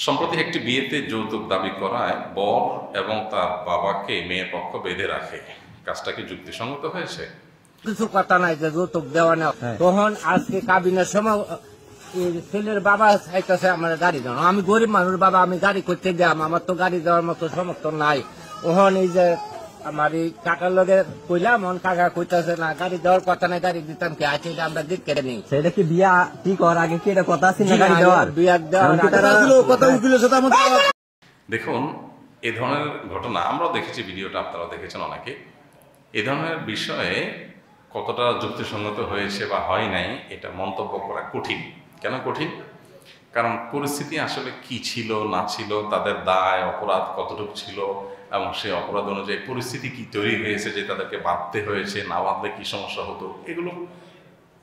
সম্প্রতি একটি বিয়েতে যৌতুক দাবি করায় বর এবং তার বাবাকে মেয়ে পক্ষ বেঁধে রাখে। কাজটা কি যুক্তিসঙ্গত হয়েছে? কিছু কথা নাই যে যৌতুক দেওয়া না। তখন আজকে কাবিনের সময় ছেলের বাবা চাইতেছে আমার গাড়ি দেওয়া। আমি গরিব মানুষ বাবা, আমি গাড়ি করতে দিলাম, আমার তো গাড়ি দেওয়ার মতো সমর্থন নাই। ওখানে এই যে আমার এই কাকার লগে কইলাম, কাকা কইতেছে না গাড়ি দেওয়ার কথা নাই, গাড়ি দিতাম কি আছে আমরা দিক কেটে নিই। সেটা কি বিয়া ঠিক হওয়ার আগে কি এটা কথা আছে না গাড়ি দেওয়ার? বিয়া দেওয়ার কথা উকিলের সাথে আমার। দেখুন, এ ধরনের ঘটনা আমরাও দেখেছি, ভিডিওটা আপনারা দেখেছেন অনেকে। এ ধরনের বিষয়ে কতটা যুক্তিসঙ্গত হয়েছে বা হয় নাই এটা মন্তব্য করা কঠিন। কেন কঠিন? কারণ পরিস্থিতি আসলে কি ছিল না ছিল, তাদের দায় অপরাধ কতটুকু ছিল এবং সেই অপরাধ অনুযায়ী পরিস্থিতি কি তৈরি হয়েছে যে তাদেরকে বাঁধতে হয়েছে, না বাঁধলে কি সমস্যা হতো, এগুলো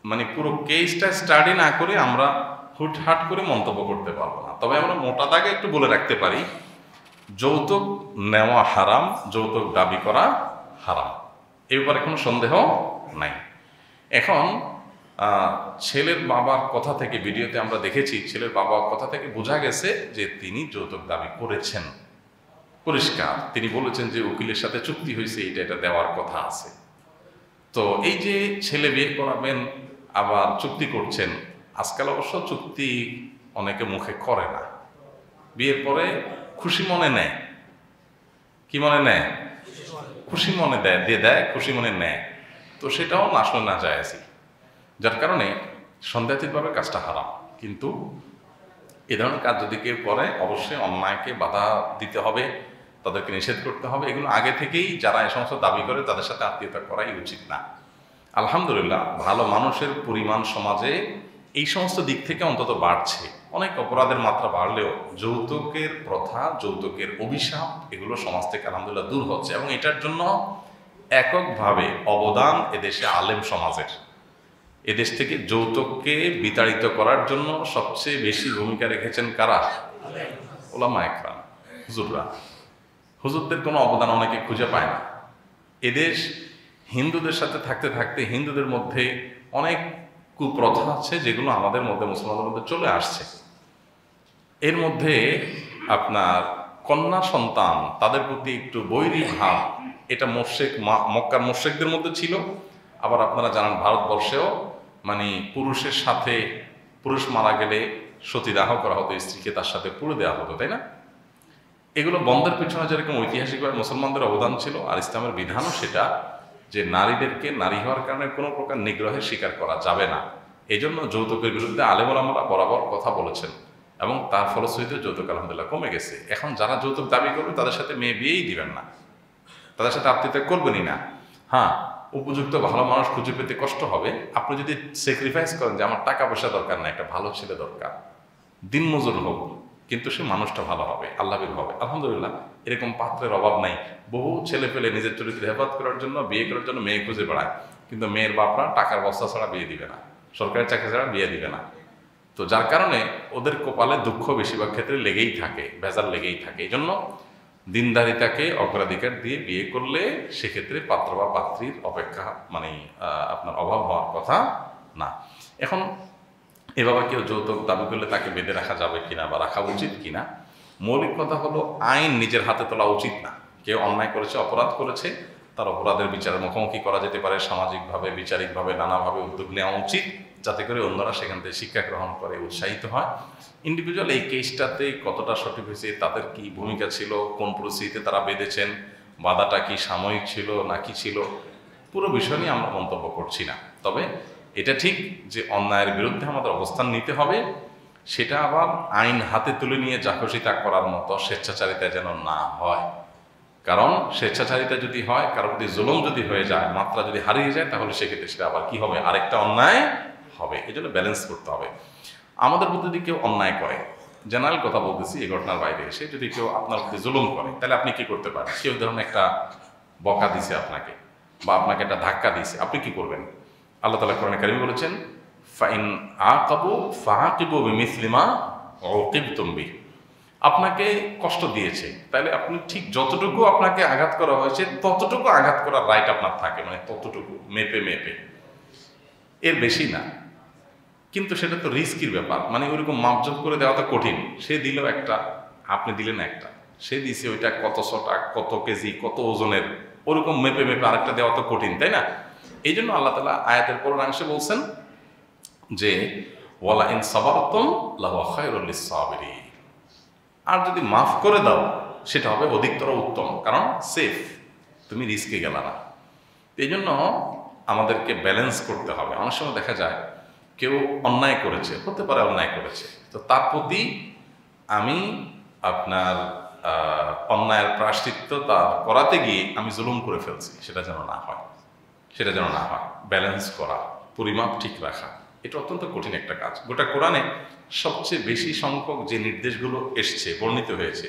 মানে পুরো কেসটা স্টাডি না করে আমরা হুটহাট করে মন্তব্য করতে পারবো না। তবে আমরা মোটা দাগে একটু বলে রাখতে পারি, যৌতুক নেওয়া হারাম, যৌতুক দাবি করা হারাম, এ ব্যাপারে কোনো সন্দেহ নাই। এখন ছেলের বাবার কথা থেকে, ভিডিওতে আমরা দেখেছি ছেলের বাবার কথা থেকে বোঝা গেছে যে তিনি যৌতুক দাবি করেছেন, পরিষ্কার। তিনি বলেছেন যে উকিলের সাথে চুক্তি হয়েছে, এটা দেওয়ার কথা আছে। তো এই যে ছেলে বিয়ে করাবেন আবার চুক্তি করছেন, আজকাল অবশ্য চুক্তি অনেকে মুখে করে না, বিয়ের পরে খুশি মনে নেয়। কি মনে নেয়? খুশি মনে দিয়ে দেয়, খুশি মনে নেয়। তো সেটাও আসলে না যায়, যার কারণে সন্দেহাতীতভাবে কাজটা হারাম। কিন্তু এ ধরনের কাজ যদি কেউ করে, অবশ্যই অন্যায়কে বাধা দিতে হবে, তাদেরকে নিষেধ করতে হবে। এগুলো আগে থেকেই যারা এ সমস্ত দাবি করে তাদের সাথে আত্মীয়তা করাই উচিত না। আলহামদুলিল্লাহ, ভালো মানুষের পরিমাণ সমাজে এই সমস্ত দিক থেকে অন্তত বাড়ছে। অনেক অপরাধের মাত্রা বাড়লেও যৌতুকের প্রথা, যৌতুকের অভিশাপ, এগুলো সমাজ থেকে আলহামদুলিল্লাহ দূর হচ্ছে। এবং এটার জন্য এককভাবে অবদান এদেশে আলেম সমাজের। এদেশ থেকে যৌতুককে বিতাড়িত করার জন্য সবচেয়ে বেশি ভূমিকা রেখেছেন কারা? ওলামা একরাম, হুজুররা। হুজুরদের কোনো অবদান অনেকে খুঁজে পায় না। এদেশ হিন্দুদের সাথে থাকতে থাকতে হিন্দুদের মধ্যে অনেক কুপ্রথা আছে যেগুলো আমাদের মধ্যে, মুসলমানদের মধ্যে চলে আসছে। এর মধ্যে আপনার কন্যা সন্তান, তাদের প্রতি একটু বৈরী ভাব, এটা মক্কার মুশরিকদের মধ্যে ছিল। আবার আপনারা জানেন ভারতবর্ষেও মানে পুরুষের সাথে, পুরুষ মারা গেলে সতীদাহ করা হতো, স্ত্রীকে তার সাথে পুড়ে দেওয়া হতো, তাই না? এগুলো বন্ধের পিছনে যেরকম ঐতিহাসিকভাবে মুসলমানদের অবদান ছিল, আর ইসলামের বিধানও সেটা যে নারীদেরকে নারী হওয়ার কারণে কোনো প্রকার নিগ্রহের শিকার করা যাবে না। এই জন্য যৌতুকের বিরুদ্ধে আলেম ওলামারা বরাবর কথা বলেছেন এবং তার ফলশ্রুতিতে যৌতুক আলহামদুলিল্লাহ কমে গেছে। এখন যারা যৌতুক দাবি করবে তাদের সাথে মেয়ে বিয়েই দিবেন না, তাদের সাথে আত্মীয়তা করবেনই না। হ্যাঁ, উপযুক্ত ভালো মানুষ খুঁজে পেতে কষ্ট হবে। আপনি যদি স্যাক্রিফাইস করেন যে আমার টাকা পয়সা দরকার না, একটা ভালো ছেলে দরকার, দিনমজুর হোক, কিন্তু সে মানুষটা ভালো হবে, আল্লাহর হবে, আলহামদুলিল্লাহ এরকম পাত্রের অভাব নাই। বহু ছেলে পেলে নিজের চরিত্র হেফাজত করার জন্য, বিয়ে করার জন্য মেয়ে খুঁজে বেড়ায়, কিন্তু মেয়ের বাপরা টাকার বস্তা ছাড়া বিয়ে দিবে না, সরকারি চাকরি ছাড়া বিয়ে দিবে না। তো যার কারণে ওদের কপালে দুঃখ বেশিরভাগ ক্ষেত্রে লেগেই থাকে, ভেজাল লেগেই থাকে। এই জন্য দিনদারিতাকে অগ্রাধিকার দিয়ে বিয়ে করলে সেক্ষেত্রে পাত্র বা পাত্রীর অপেক্ষা মানে আপনার অভাব হওয়ার কথা না। এখন এভাবে কেউ যৌতুক দাবি করলে তাকে বেঁধে রাখা যাবে কিনা বা রাখা উচিত কিনা, মৌলিক কথা হলো আইন নিজের হাতে তোলা উচিত না। কেউ অন্যায় করেছে, অপরাধ করেছে, তার অপরাধের বিচারের মুখোমুখি করা যেতে পারে, সামাজিকভাবে, বিচারিকভাবে নানাভাবে উদ্যোগ নেওয়া উচিত, যাতে করে অন্যরা সেখান থেকে শিক্ষা গ্রহণ করে উৎসাহিত হয়। ইন্ডিভিজুয়াল এই কেসটাতে কতটা সঠিক হয়েছে, তাদের কি ভূমিকা ছিল, কোন পরিস্থিতিতে তারা বেঁধেছেন, বাধাটা কি সাময়িক ছিল না কি ছিল, পুরো বিষয় নিয়ে আমরা মন্তব্য করছি না। তবে এটা ঠিক যে অন্যায়ের বিরুদ্ধে আমাদের অবস্থান নিতে হবে, সেটা আবার আইন হাতে তুলে নিয়ে যা খুশি তা করার মতো স্বেচ্ছাচারিতা যেন না হয়। কারণ স্বেচ্ছাচারিতা যদি হয়, কারো প্রতি জুলুম যদি হয়ে যায়, মাত্রা যদি হারিয়ে যায়, তাহলে সেক্ষেত্রে সেটা আবার কি হবে, আরেকটা অন্যায় হবে। এই জন্য ব্যালেন্স করতে হবে। আমাদের প্রতি যদি কেউ অন্যায় করে, জেনারেল কথা বলতেছি, এই ঘটনার বাইরে এসে যদি কেউ আপনার প্রতি জুলুম করে, তাহলে আপনি কি করতে পারেন? কেউ ধরুন একটা বকা দিছে আপনাকে, বা আপনাকে একটা ধাক্কা দিছে, আপনি কি করবেন? আল্লাহ তাআলা কোরআনে কারিমে বলেছেন, ফাইন আকাবু ফাআকিবু বিমিসলি মা উকিবতুম বিহি। আপনাকে কষ্ট দিয়েছে, তাহলে আপনি ঠিক যতটুকু আপনাকে আঘাত করা হয়েছে ততটুকু আঘাত করার রাইট আপনার থাকে, মানে ততটুকু মেপে মেপে, এর বেশি না। কিন্তু সেটা তো রিস্কির ব্যাপার, মানে ওইরকম মাপজোপ করে দেওয়া তো কঠিন। সে দিল একটা, আপনি দিলেন একটা, সে দিছে ওইটা কত শটা, কত কেজি, কত ওজনের, ওরকম মেপে মেপে আরেকটা দেওয়া তো কঠিন, তাই না? এই জন্য আল্লাহ তাআলা আয়াতের পূর্বাংশে বলছেন যে ওয়ালা ইন সাবারতুম লাহুয়া খায়রুল লিস-সাবিরিন, আর যদি মাফ করে দাও সেটা হবে অধিকতর উত্তম, কারণ সেফ, তুমি রিস্কে গেলা না। এই জন্য আমাদেরকে ব্যালেন্স করতে হবে। অনেক সময় দেখা যায় কেউ অন্যায় করেছে, হতে পারে অন্যায় করেছে, তো তার প্রতি আমি আপনার অন্যায়ের প্রায়শ্চিত্ত তার করাতে গিয়ে আমি জুলুম করে ফেলছি, সেটা যেন না হয়, সেটা যেন না হয়। ব্যালেন্স করা, পরিমাপ ঠিক রাখা, এটা অত্যন্ত কঠিন একটা কাজ। গোটা কোরআনে সবচেয়ে বেশি সংখ্যক যে নির্দেশগুলো এসছে, বর্ণিত হয়েছে,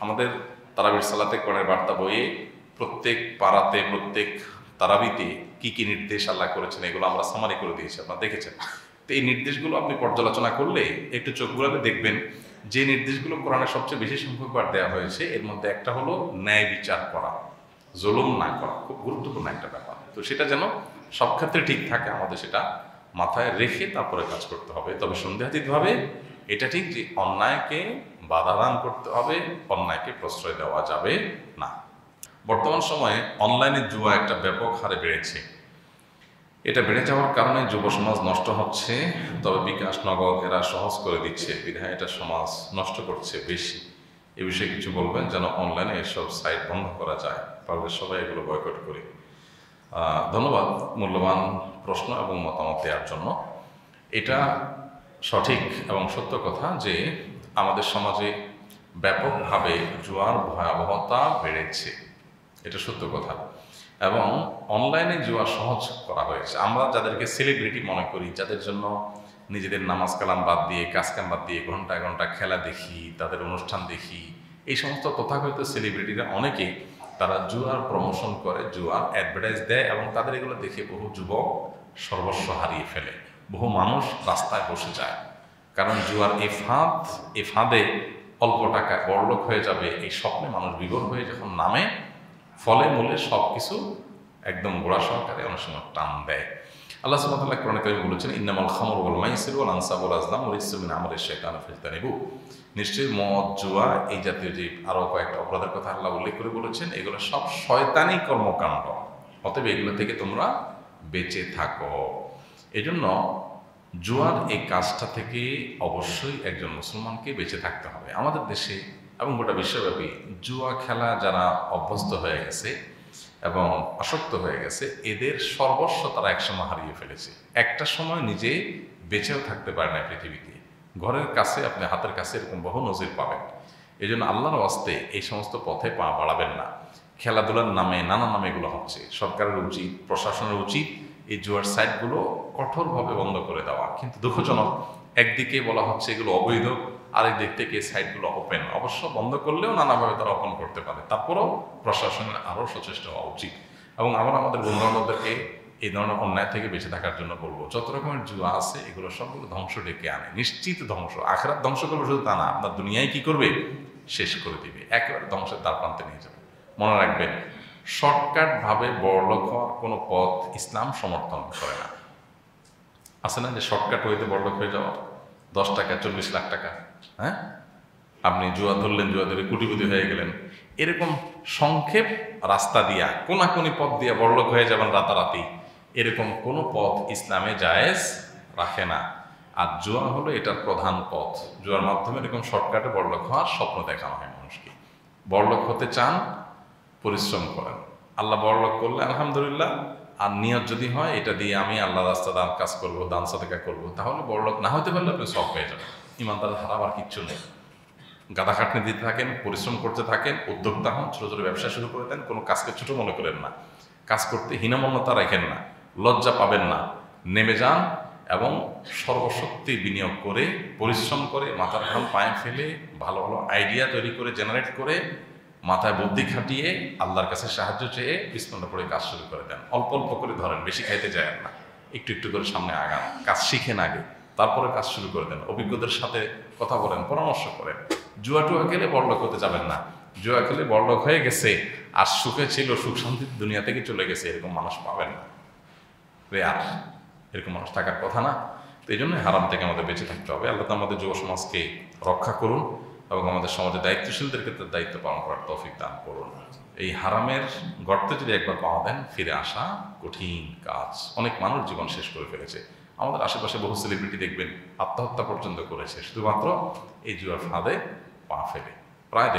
আমাদের তারাবির সালাতে কোরআনের বার্তা বইয়ে প্রত্যেক পারাতে, প্রত্যেক তারাবিতে কি কি নির্দেশ আল্লাহ করেছেন এগুলো আমরা সামারি করে দিয়েছি, আপনারা দেখেছেন। তো এই নির্দেশগুলো আপনি পর্যালোচনা করলে, একটু চোখ ঘুরালে দেখবেন যে নির্দেশগুলো কোরআনে সবচেয়ে বেশি সংখ্যকবার দেওয়া হয়েছে, এর মধ্যে একটা হলো ন্যায় বিচার করা, জুলুম না করা, খুব গুরুত্বপূর্ণ একটা ব্যাপার। তো সেটা যেন সব ক্ষেত্রে ঠিক থাকে, আমাদের সেটা মাথায় রেখে তারপরে কাজ করতে হবে। তবে সন্দেহাতীতভাবে এটা ঠিক যে অন্যায়কে বাধা দান করতে হবে, অন্যায়কে প্রশ্রয় দেওয়া যাবে না। বর্তমান সময়ে অনলাইনে জুয়া একটা ব্যাপক হারে বেড়েছে। এটা বেড়ে যাওয়ার কারণে যুব সমাজ নষ্ট হচ্ছে, তবে বিকাশ, নগদ এরা সহজ করে দিচ্ছে, বিধায় এটা সমাজ নষ্ট করছে বেশি। এ বিষয়ে কিছু বলবেন যেন অনলাইনে এসব সাইট বন্ধ করা যায়, পারলে সবাই এগুলো বয়কট করি। ধন্যবাদ মূল্যবান প্রশ্ন এবং মতামত দেওয়ার জন্য। এটা সঠিক এবং সত্য কথা যে আমাদের সমাজে ব্যাপকভাবে জুয়ার ভয়াবহতা বেড়েছে, এটা সত্য কথা। এবং অনলাইনে জুয়া সহজ করা হয়েছে। আমরা যাদেরকে সেলিব্রিটি মনে করি, যাদের জন্য নিজেদের নামাজ কালাম বাদ দিয়ে, কাজ কাম বাদ দিয়ে ঘন্টায় ঘন্টা খেলা দেখি, তাদের অনুষ্ঠান দেখি, এই সমস্ত তথাকথিত সেলিব্রিটিরা অনেকেই তারা জুয়ার প্রমোশন করে, জুয়ার অ্যাডভার্টাইজ দেয়, এবং তাদের এগুলো দেখে বহু যুবক সর্বস্ব হারিয়ে ফেলে, বহু মানুষ রাস্তায় বসে যায়। কারণ জুয়ার এই ফাঁদে অল্প টাকায় বড়লোক হয়ে যাবে এই স্বপ্নে মানুষ বিভোর হয়ে যখন নামে, ফলে মূলে সব কিছু একদম গোড়া সহকারে অনেক সময় টান দেয়। আল্লাহ সুবহানাহু ওয়া তাআলা কোরআনে কারীমে বলেছেন, ইন্নামাল খামরু ওয়াল মাইসিরু ওয়াল আনসাবু ওয়াল আজলামু রিজসুম মিন আমালিশ শাইতানি ফাজতানিবু। নিশ্চয়ই মদ, জুয়া, এই জাতীয় যে আরো কয়েকটা অপরাধের কথা আল্লাহ উল্লেখ করে বলেছেন, এগুলো সব শয়তানি কর্মকাণ্ড, অতএব এগুলো থেকে তোমরা বেঁচে থাকো। এজন্য জুয়ার এই কাজটা থেকে অবশ্যই একজন মুসলমানকে বেঁচে থাকতে হবে। আমাদের দেশে এবং গোটা বিশ্বব্যাপী জুয়া খেলা যারা অভ্যস্ত হয়ে গেছে এবং আসক্ত হয়ে গেছে, এদের সর্বস্ব তারা একসময় হারিয়ে ফেলেছে। একটা সময় নিজে বেঁচেও থাকতে পারে না পৃথিবীতে। ঘরের কাছে, আপনি হাতের কাছে এরকম বহু নজির পাবেন। এই জন্য আল্লাহর ওয়াস্তে এই সমস্ত পথে পা বাড়াবেন না। খেলাধুলার নামে, নানা নামে এগুলো হচ্ছে। সরকারের উচিত, প্রশাসনের উচিত এই জুয়ার সাইটগুলো কঠোরভাবে বন্ধ করে দেওয়া। কিন্তু দুঃখজনক, একদিকে বলা হচ্ছে এগুলো অবৈধ, আরেক দিক থেকে সাইটগুলো ওপেন। অবশ্য বন্ধ করলেও নানাভাবে তারা ওপেন করতে পারে, তারপরেও প্রশাসনের আরও সচেষ্ট হওয়া উচিত। এবং আমরা আমাদের বন্ধুবান্ধবদেরকে এই ধরনের অন্যায় থেকে বেঁচে থাকার জন্য বলবো, যত রকমের জুয়া আছে এগুলো সবগুলো ধ্বংস ডেকে আনে, নিশ্চিত ধ্বংস। আখিরাত ধ্বংস করবে শুধু তা না, আপনার দুনিয়ায় কি করবে, শেষ করে দিবে, একেবারে ধ্বংসের দ্বার প্রান্তে নিয়ে যাবে। মনে রাখবেন, শর্টকাটভাবে বড়লোক হওয়ার কোনো পথ ইসলাম সমর্থন করে না। আছে না যে শর্টকাট হইতে বড়লোক হয়ে যাওয়ার, 10 টাকা 40 লাখ টাকা, হ্যাঁ, আপনি জুয়া ধরলেন, জুয়া ধরে কোটিপতি হয়ে গেলেন, এরকম সংক্ষেপ রাস্তা দিয়া, কোনাকুনি পথ দিয়া বড়লোক হয়ে যাবেন রাতারাতি, এরকম কোনো পথ ইসলামে জায়েজ রাখে না। আর জুয়া হলো এটার প্রধান পথ। জুয়ার মাধ্যমে এরকম শর্টকাটে বড়লোক হওয়ার স্বপ্ন দেখানো হয় মানুষকে। বড়লোক হতে চান, পরিশ্রম করেন, আল্লাহ বড়লোক করলে আলহামদুলিল্লাহ। আর নিয়ত যদি হয় এটা দিয়ে আমি আল্লাহ রাস্তা দান কাজ করবো, দান সাদেকা করবো, তাহলে বড়লোক না হতে পারলে আপনি সব পেয়ে যাবেন। ইমানদার হারাবার কিচ্ছু নেই। গাদা খাটনি দিতে থাকেন, পরিশ্রম করতে থাকেন, উদ্যোক্তা হন, ছোটো ছোটো ব্যবসা শুরু করে দেন। কোনো কাজকে ছোটো মনে করেন না, কাজ করতে হীনমন্যতা রাখেন না, লজ্জা পাবেন না, নেমে যান এবং সর্বশক্তি বিনিয়োগ করে, পরিশ্রম করে, মাথার ঘাম পায়ে ফেলে, ভালো ভালো আইডিয়া তৈরি করে, জেনারেট করে, মাথায় বুদ্ধি খাটিয়ে, আল্লাহর কাছে সাহায্য চেয়ে বিসমিল্লাহ পড়ে কাজ শুরু করে দেন। অল্প অল্প করে ধরেন, বেশি খাইতে যায় না, একটু একটু করে সামনে আগান, কাজ শিখেন আগে, তারপরে কাজ শুরু করে দেন। অভিজ্ঞদের সাথে কথা বলেন, পরামর্শ করেন। জুয়া টুয়া খেলে বড়লোক হতে যাবেন না। জুয়া খেলে বড়লোক হয়ে গেছে আর সুখে ছিল, সুখ শান্তির দুনিয়া থেকে চলে গেছে, এরকম মানুষ পাবেন না। আর এরকম মানুষ থাকার কথা না। তো এই জন্য হারাম থেকে আমাদের বেঁচে থাকতে হবে। আল্লাহ তাআলা আমাদের যুব সমাজকে রক্ষা করুন এবং আমাদের সমাজে দায়িত্বশীলদেরকে তার দায়িত্ব পালন করার তৌফিক দান করুন। এই হারামের গর্তে যদি একবার পাওয়া দেন, ফিরে আসা কঠিন কাজ। অনেক মানুষ জীবন শেষ করে ফেলেছে। আমাদের আশেপাশে বহু সেলিব্রিটি দেখবেন আত্মহত্যা পর্যন্ত করেছে শুধুমাত্র এই জুয়ার ফাঁদে পা ফেলে। প্রায়